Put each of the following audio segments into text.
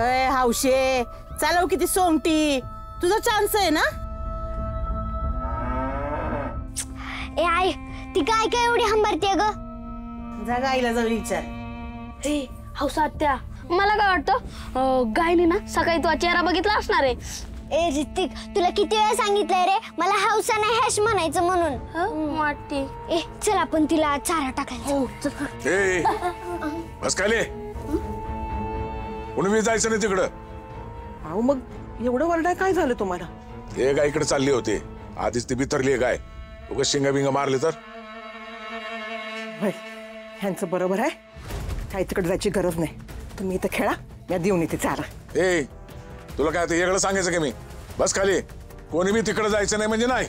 अय हौशे, चालव किती सोंगटी, तुझा चान्स आहे ना. ए आई, ती काय काय एवढी हंबरते ग? जा गाईला जाऊन विचार. ए हौसा आत्या, मला काय वाटतं गायने ना सकाळी तुझा चेहरा बघितला असणार आहे. ए ऋतिक, तुला किती वेळा सांगितलंय रे मला हौसा नाही हॅश म्हणायचं म्हणून. वाटते. ए चल आपण तिला चारा टाकायचा. ए बस खाली, कोणी जायचं नाही तिकडं. अहो मग एवढं वरडाय काय झालं तुम्हाला? हे गायकडे चालली होती, आधीच ती बिथरली गाय. उगाच शिंगा बिंगा मारले तर. ह्यांचं बरोबर आहे, काही तिकडे जायची गरज नाही. तुम्ही इथं खेळा, मी देऊन येते चारा. ए तुला काय ते वेगळं सांगायचं का मी? बस खाली, कोणी बी तिकडे जायचं नाही म्हणजे नाही.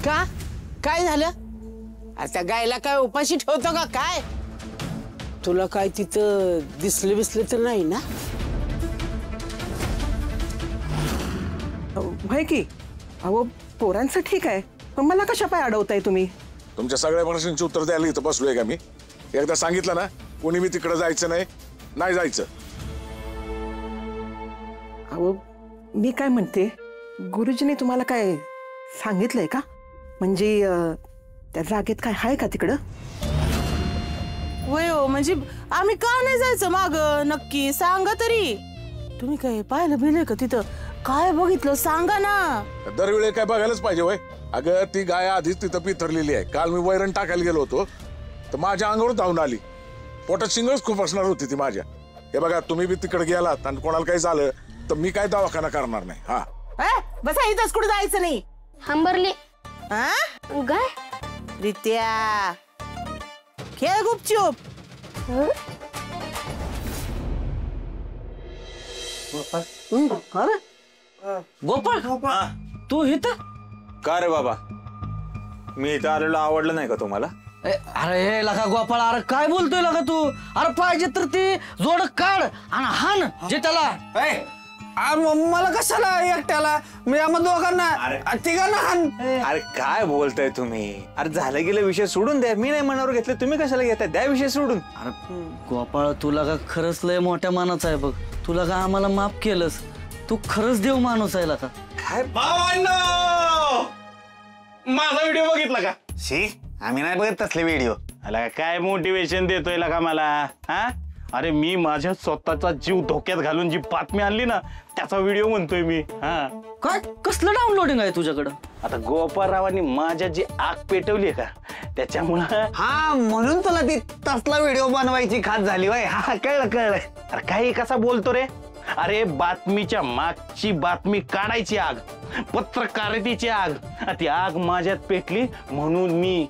का काय झालं? आता गायला काय उपाशी ठेवतो का काय? तुला काय तिथं दिसले बिसले तर नाही ना? होय की. अहो पोरांचं ठीक आहे, पण मला कशा पाय अडवताय तुम्ही? तुमच्या सगळ्या प्रश्नांची उत्तर द्यायला इथं बसलोय का मी? एकदा सांगितलं ना, कोणी बी तिकडे जायचं नाही, नाही जायचं. अहो मी काय म्हणते, गुरुजीने तुम्हाला काय सांगितलंय का? म्हणजे त्या जागेत काय आहे का तिकडं? वय हो, म्हणजे आम्ही का नाही जायचं माग? नक्की सांगा तरी. तुम्ही काय पाहिलं बिलं का तिथं? काय बघितलं सांगा ना. दरवेळी काय बघायलाच पाहिजे वय? अगं ती गाय आधीच तिथं पिथरलेली आहे. काल मी वैरण टाकायला गेलो होतो तर माझ्या अंगावर धावून आली. पोटात शिंगच खूप असणार होती ती माझ्या. हे बघा, तुम्ही बी तिकडे गेलात आणि कोणाला काही झालं तर मी काय दवाखाना करणार नाही. हा बस इथंच कुठं जायचं नाही. हंबरली गाय. रित्या खेळ गुपचूप. गोपाळ, तू इथं का रे बाबा? मी इथं आलेलो आवडलं नाही का तुम्हाला? अरे हे लका गोपाळ, अरे काय बोलतोय लका तू? अरे पाहिजे तर ती जोड काढ आणि हान जे त्याला. मला कशाला एकट्याला? मी आम्हा दोघांना तिघांना हान. अरे काय बोलताय तुम्ही? अरे झालं गेलं विषय सोडून द्या. मी नाही मनावर घेतलं, तुम्ही कशाला घेताय? द्या विषय सोडून. अरे गोपाळ, तुला का खरंच लय मोठ्या मानाचा आहे बघ. तुला का आम्हाला माफ केलंस? तू खरंच देव माणूस आहे लका. काय माझा व्हिडिओ बघितला का? शी, आम्ही नाही बघत तसले व्हिडिओ. अला काय मोटिवेशन देतोय का मला? हा अरे मी माझ्या स्वतःचा जीव धोक्यात घालून जी बातमी आणली ना, त्याचा व्हिडिओ म्हणतोय मी. हा काय कसलं डाउनलोडिंग आहे तुझ्याकडं? आता गोपाळरावांनी माझ्या जी आग पेटवली का, त्याच्यामुळं. हा म्हणून तुला ती तसला व्हिडिओ बनवायची खात झाली वय. हा कळलं कळलं. अरे काही कसा बोलतो रे? अरे बातमीच्या मागची बातमी काढायची आग, पत्रकारितेची आग. ती आग माझ्यात पेटली म्हणून मी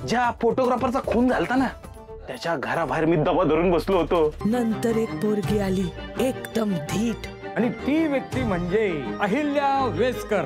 ज्या फोटोग्राफरचा खून झालता ना, त्याच्या घराबाहेर मी दबा धरून बसलो होतो. नंतर एक पोरगी आली एकदम धीट, आणि ती व्यक्ती म्हणजे अहिल्या वेस्कर.